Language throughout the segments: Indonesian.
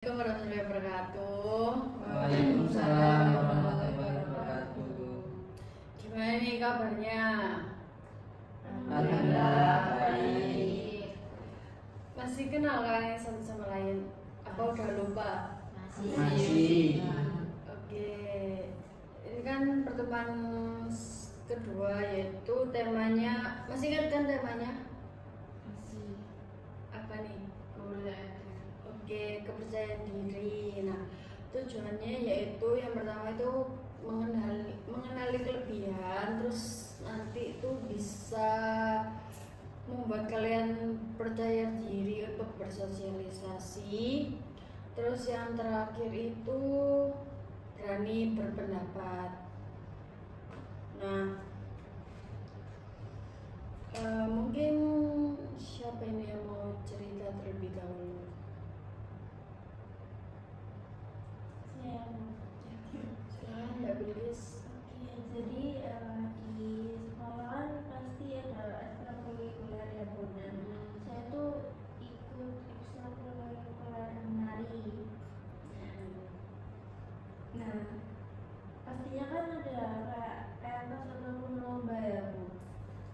Assalamualaikum warahmatullahi wabarakatuh. Waalaikumsalam warahmatullahi wabarakatuh. Gimana nih kabarnya? Alhamdulillah baik. Masih kenal kan satu sama lain? Apa udah lupa? Masih. Oke. Ini kan pertemuan kedua, yaitu temanya masih kan temanya? Apa nih? Oke, kepercayaan diri. Nah, tujuannya yaitu yang pertama itu mengenali kelebihan, terus nanti itu bisa membuat kalian percaya diri untuk bersosialisasi. Terus yang terakhir itu berani berpendapat. Nah, mungkin siapa ini yang mau cerita terlebih dahulu? Silakan Mbak Bilqis. Jadi di sekolah pasti ada ekstrakurikuler ya Bunda. Saya tuh ikut ekstrakurikuler menari. Nah, pastinya kan ada kayak pentas ataupun lomba ya Bu.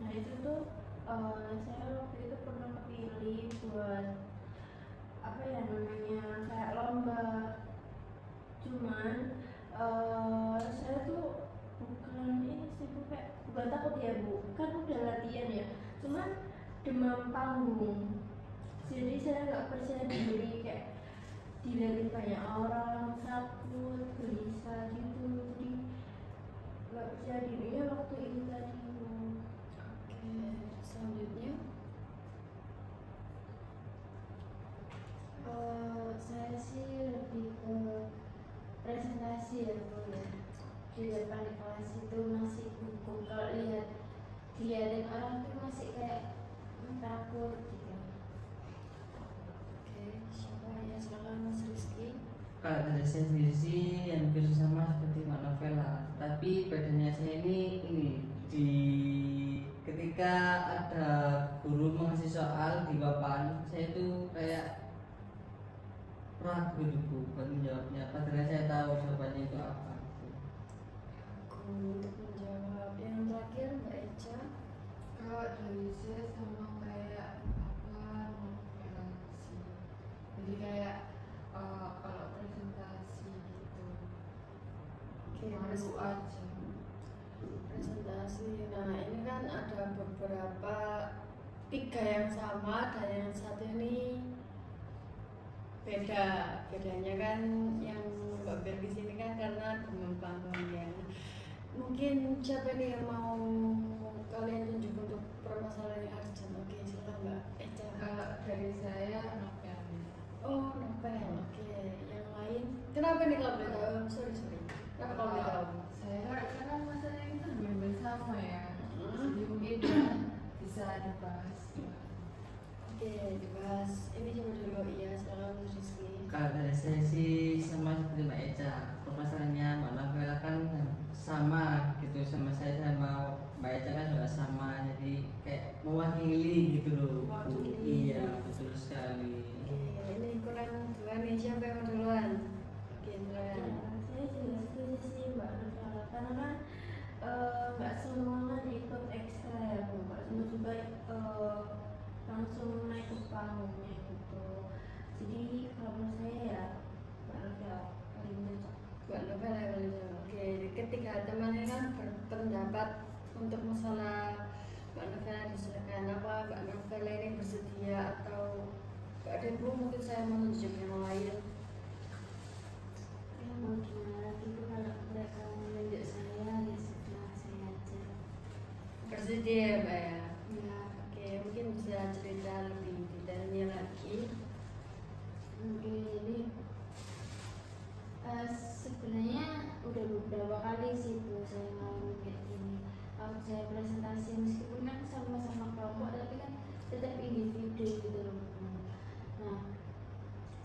Nah itu tuh saya waktu itu pernah kepilih buat apa ya namanya kayak lomba. Cuman saya tuh bukan ini sih Bu, kayak bukan takut ya Bu, kan udah latihan ya, cuman demam panggung. Jadi saya nggak percaya diri, kayak dilihatin banyak orang, takut, gelisah gitu. Jadi nggak percaya dirinya waktu itu tadi Bu. Oke, selanjutnya Saya sih lebih ke presentasi ya Bu ya. Di depan kelas itu masih gugup, kalau dilihatin orang tuh masih kayak takut gitu. Oke, siapa ya? Silakan Mas Rizky. Kalau dari saya sendiri sih hampir sama seperti Mbak Novela, tapi bedanya saya ini di ketika ada guru mengasih soal di papan, saya itu kayak ragu gitu Bu, buat menjawabnya. Padahal saya tahu jawabannya itu apa. Untuk menjawab yang terakhir Mbak Eca. Kalau dari saya sama kayak apa sih, jadi kayak kalau presentasi gitu Oke, malu aja. presentasi. Nah, ini kan ada beberapa tiga yang sama dan yang satu ini bedanya kan yang Mbak Bilqis ini kan karena demam panggung ya. Mungkin siapa nih yang mau kalian tunjuk untuk permasalahan yang urgent? Oke, silakan Mbak Eca. Kalau dari saya novel. Oh, novel. Oke, yang lain. Kenapa nih kalau boleh tahu? Sorry. Kenapa kalau boleh tahu? Saya karena masalah itu hampir sama ya, Hmm. jadi mungkin bisa dibahas. Oke, dibahas. Ini coba dulu ya, silakan Mas Rizky. Kalau dari saya sih sama seperti Mbak Eca, permasalahannya Mbak Novela kan sama gitu, sama saya sama Mbak Eca kan juga sama, jadi kayak mewakili gitu loh. Mewakili. Iya, betul sekali. Oke, ini kurang duluan nih, siapa yang mau duluan? Oke, Ya, silakan. saya juga setuju sih Mbak Nurfala, karena kan nggak semua kan ikut ekstra ya Bu, nggak semua juga langsung naik ke panggungnya gitu. Jadi kalau menurut saya ya Mbak Nurfala paling cocok. Mbak Novel ya boleh jawab. Oke, ketiga teman ini kan berpendapat untuk masalah Mbak Novel disilakan. Apa Mbak Novel ini bersedia atau Mbak Debu mungkin saya mau tunjuk yang lain? Ya mau gimana lagi Bu, kalau mereka menunjuk saya ya sudah saya aja. Bersedia ya Mbak ya? Ya, Oke, mungkin bisa cerita lebih detailnya lagi. mungkin ini sebenarnya udah beberapa kali sih Bu saya ngalamin kayak gini. Kalau saya presentasi meskipun kan sama-sama kelompok tapi kan tetap individu gitu loh Bu. Nah,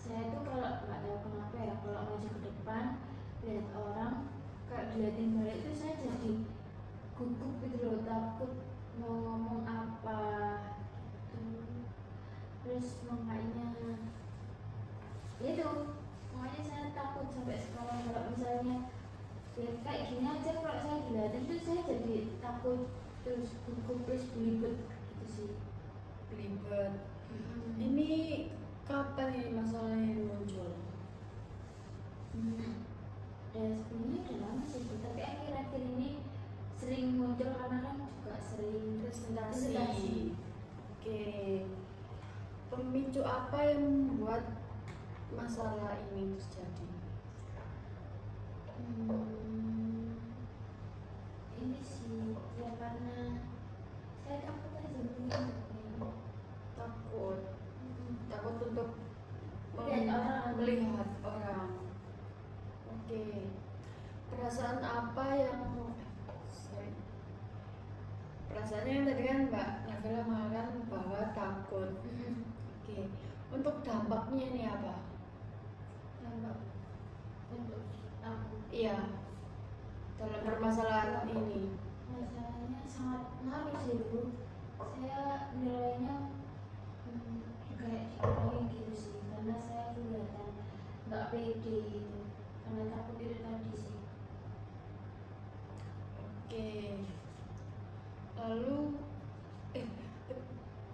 saya tuh kalau nggak tahu kenapa ya, kalau maju ke depan lihat orang kayak dilihatin balik itu saya jadi gugup gitu loh, takut mau ngomong apa gitu. Terus makanya itu makanya saya takut sampai sekarang kalau misalnya ya, kayak gini aja kalau saya dilihatin tuh saya jadi takut terus gugup terus belibet gitu sih. Belibet. Ini kapan ini masalah ini muncul? Ya sebenarnya udah lama sih Bu, tapi akhir-akhir ini sering muncul karena kan juga sering Presentasi. Oke. Pemicu apa yang membuat masalah ini terjadi? Ini sih ya karena saya takut aja mungkin. Takut. Takut untuk Lihat orang. melihat orang. Oke. Perasaan apa yang sorry. Perasaannya yang tadi kan Mbak Nabila mengatakan bahwa takut. Oke. Untuk dampaknya ini apa? Untuk aku Iya. Dalam permasalahan ini. masalahnya sangat ngaruh sih Bu. Saya nilainya kayak dikurangin gitu sih karena saya kelihatan nggak pede gitu karena takut itu tadi sih. Oke. Lalu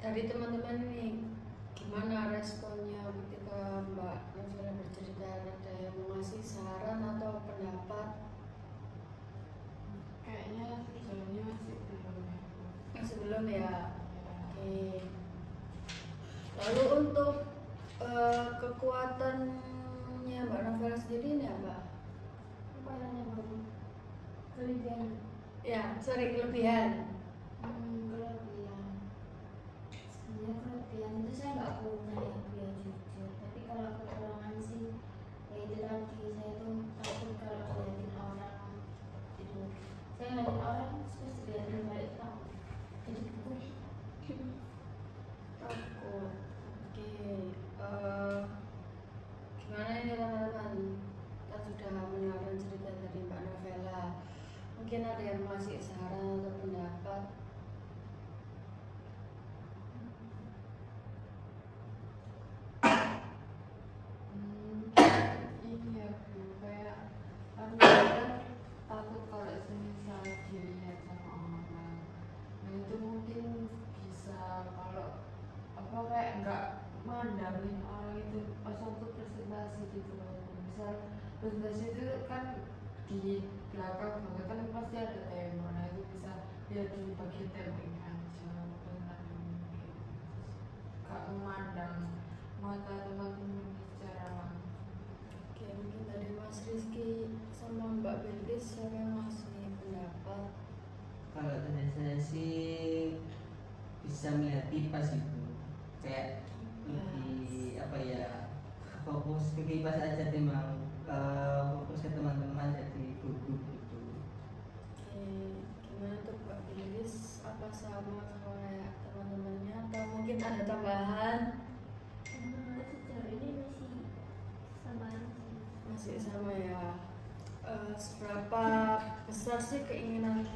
dari teman-teman ini gimana responnya ketika Mbak Nabila bercerita, ada yang mengasih saran atau pendapat? Kayaknya sejauhnya masih belum ya. Masih belum ya. Ya. Oke. Lalu untuk kekuatannya Mbak Nabila sendiri ini apa? Apa namanya baru kelebihan Ya, sorry, kelebihan. kelebihan sebenarnya kelebihan itu saya nggak punya ya biar jujur, tapi kalau kekurangan sih ya itu tadi saya tuh takut kalau dilihatin orang itu saya ngeliatin orang terus dilihatin balik takut jadi takut. Takut. Oke. Gimana ini teman-teman? Kan sudah mendengarkan cerita dari Mbak Nabila. Mungkin ada yang masih saran atau pendapat. Ini ya Bu, kayak aku kan takut kalau semisal dilihat sama orang. Nah itu mungkin bisa kalau apa kayak nggak mandangin orang itu pas waktu presentasi gitu loh. Misal presentasi itu kan di belakang banget kan pasti ada tema, nah itu bisa lihat di bagian temanya aja benar mungkin gak memandang mata teman-teman secara langsung. Oke, mungkin tadi Mas Rizky sama Mbak Belis siapa yang masih pendapat? Kalau dari saya sih bisa melihat kipas itu kayak lebih apa ya, fokus ke kipas aja timbang fokus ke teman-teman jadi gugup gitu. Oke, gimana tuh Mbak Belis? Apa sama kayak teman-temannya atau mungkin ada tambahan? Sejauh ini masih sama sih. Masih sama ya. Seberapa besar sih keinginan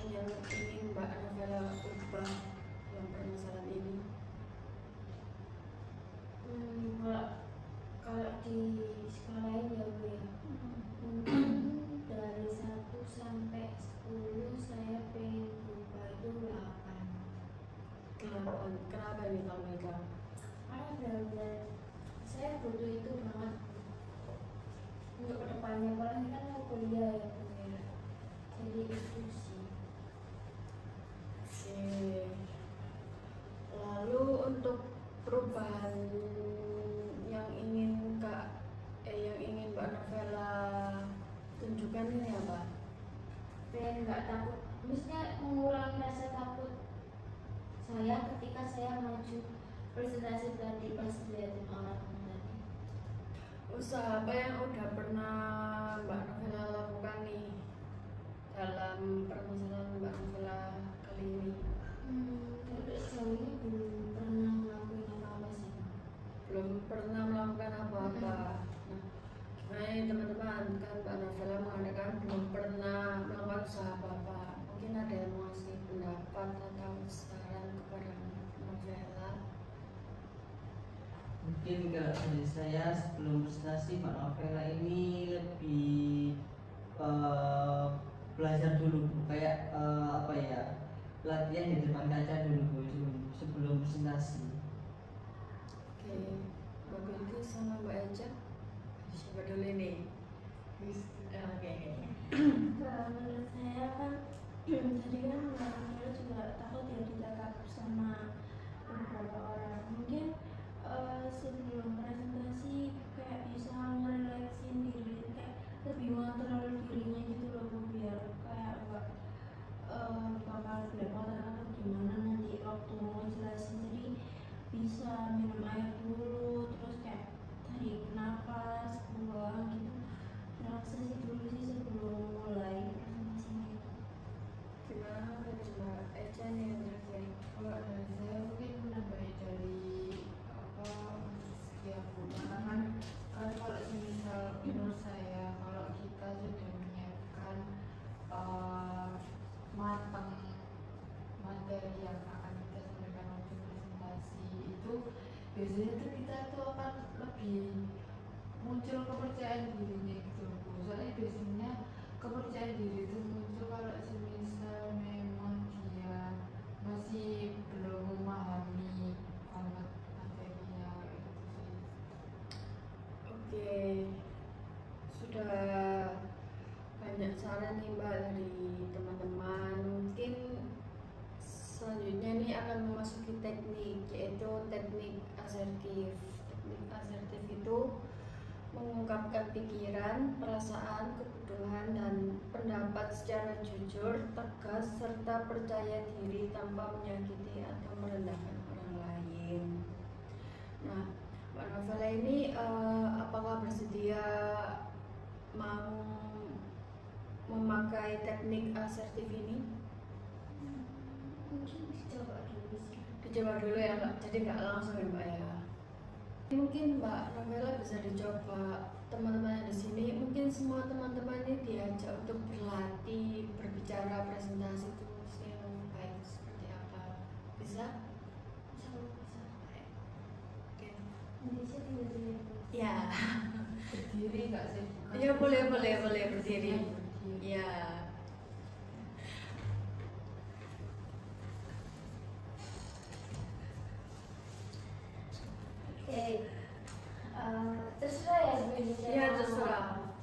yang ingin Mbak Nabila ubah dalam permasalahan ini? Kalau di skalain ya Bu ya, mungkin dari 1 sampai 10 saya pengen berubah itu 8. Kenapa ini kalau mereka? Karena benar-benar saya butuh itu banget untuk kedepannya, apalagi kan mau kuliah ya Bu ya, jadi itu sih. Oke. Lalu untuk perubahan yang ingin yang ingin Mbak Nabila tunjukkan ini apa? Pengen nggak takut, maksudnya mengurangi rasa takut saya ketika saya maju presentasi tadi pas liatin orang tadi. Usaha apa yang udah pernah Mbak Nabila lakukan nih dalam permasalahan Mbak Nabila kali ini? Tapi sejauh ini belum pernah ngelakuin apa-apa sih. Belum pernah melakukan apa-apa. Nah, gimana nih teman-teman, kan Mbak Nabila mengatakan belum pernah melakukan usaha apa-apa. Mungkin ada yang mau ngasih pendapat atau saran kepada Mbak Nabila? Mungkin kalau dari saya sebelum presentasi Mbak Novela ini lebih belajar dulu Bu. Kayak apa ya, latihan di depan kaca dulu Bu, sebelum presentasi. Oke, Mbak Bilkis sama Mbak Eja, siapa dulu ini? Oke. Kalau menurut saya kan tadi kan orang juga takut ya dijaga bersama beberapa orang. Mungkin sebelum presentasi kayak bisa ngerelaksin diri, kayak lebih mengontrol dirinya gitu loh Bu, biar kayak enggak bakal belepotan atau gimana nanti waktu mau jelasin. Jadi bisa minum air dulu, terus kayak tarik nafas, buang gitu, relaksasi dulu sih sebelum mulai presentasinya itu. Gimana dari Mbak Eja nih yang terakhir? Kalau dari saya mungkin menambahi dari apa setiap karena kan kalau misal menurut saya kalau kita sudah menyiapkan matang materi yang akan kita sampaikan waktu presentasi itu, biasanya tuh kita tuh akan lebih muncul kepercayaan dirinya gitu loh Bu. Soalnya biasanya kepercayaan diri itu muncul kalau semisal memang dia masih belum memahami banget materinya kayak gitu sih. Oke, sudah banyak saran nih Mbak dari teman-teman. Mungkin selanjutnya nih akan memasuki teknik, yaitu teknik asertif. Teknik asertif itu mengungkapkan pikiran, perasaan, kebutuhan, dan pendapat secara jujur, tegas, serta percaya diri tanpa menyakiti atau merendahkan orang lain. Nah, Mbak Novela ini apakah bersedia mau memakai teknik asertif ini? Mungkin dicoba dulu sih. Dicoba dulu ya Mbak, jadi nggak langsung ya Mbak ya. Mungkin Mbak Novela bisa dicoba, teman-teman yang di sini, mungkin semua teman-teman ini diajak untuk berlatih berbicara presentasi itu yang baik seperti apa. Bisa? Bisa. Oke. Nanti saya tinggal dulu. Ya. Berdiri nggak sih? Iya boleh berdiri. Berdiri. Ya. Oke, terserah ya Bu ini saya Iya, mau terserah. ngomong.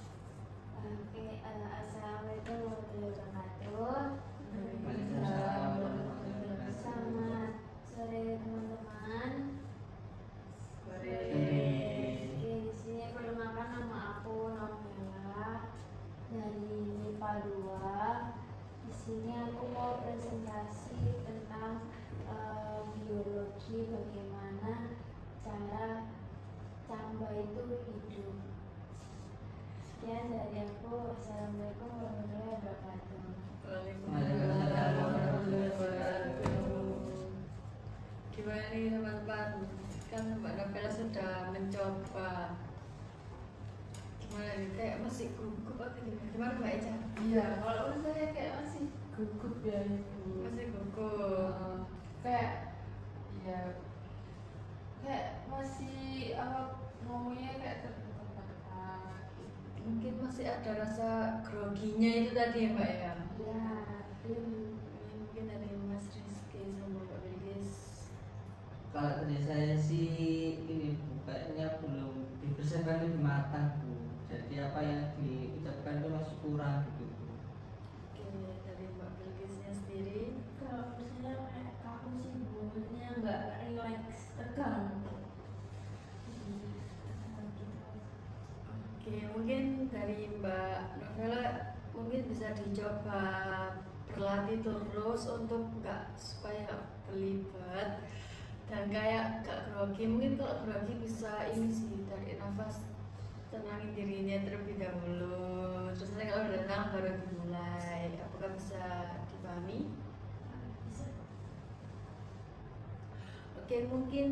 Oke, assalamualaikum warahmatullahi wabarakatuh. Selamat sore teman-teman. Sore. Oke, di sini perkenalkan nama aku Novela dari MIPA 2. Di sini aku mau presentasi tentang biologi, bagaimana cara camba itu hidup. Sekian dari aku. Assalamualaikum warahmatullahi wabarakatuh. Waalaikumsalam warahmatullahi wabarakatuh. Gimana nih teman-teman? Kan Mbak Novela sudah mencoba. Gimana nih? Kayak masih gugup atau gimana? Gimana Mbak Eja? Iya, kalau menurut saya kayak masih gugup ya Ibu. Masih gugup. Kayak ya kayak masih apa ngomongnya kayak terbata-bata gitu. Mungkin masih ada rasa groginya itu tadi ya Mbak ya? Ya, Mungkin dari Mas Rizky sama Mbak Bilkis. Kalau dari saya sih ini Bu, kayaknya belum dipersiapkan lebih matang Bu. Jadi apa yang diucapkan itu masih kurang gitu Bu. Oke, dari Mbak Bilkisnya sendiri. kalau saya kayak kaku sih Bu, maksudnya nggak relax, tegang. Jadi, gitu. Oke, mungkin dari Mbak Novela mungkin bisa dicoba berlatih terus untuk supaya nggak berlibat dan kayak gak grogi. Mungkin kalau grogi bisa ini sih, tarik nafas, tenangin dirinya terlebih dahulu. Terus nanti kalau udah tenang baru dimulai. Apakah bisa dipahami? Bisa. Oke, mungkin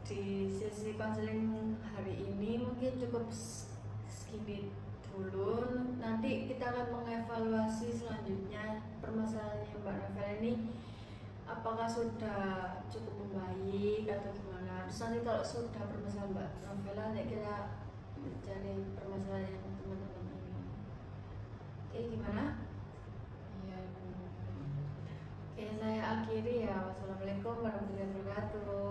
di sesi konseling hari ini mungkin cukup segini dulu. Nanti kita akan mengevaluasi selanjutnya permasalahannya Mbak Novela ini apakah sudah cukup membaik atau gimana. Terus nanti kalau sudah bermasalah Mbak Novela, nanti kita mencari permasalahan teman-teman ini. Oke, gimana? Iya. Oke, saya akhiri ya. Wassalamualaikum warahmatullahi wabarakatuh.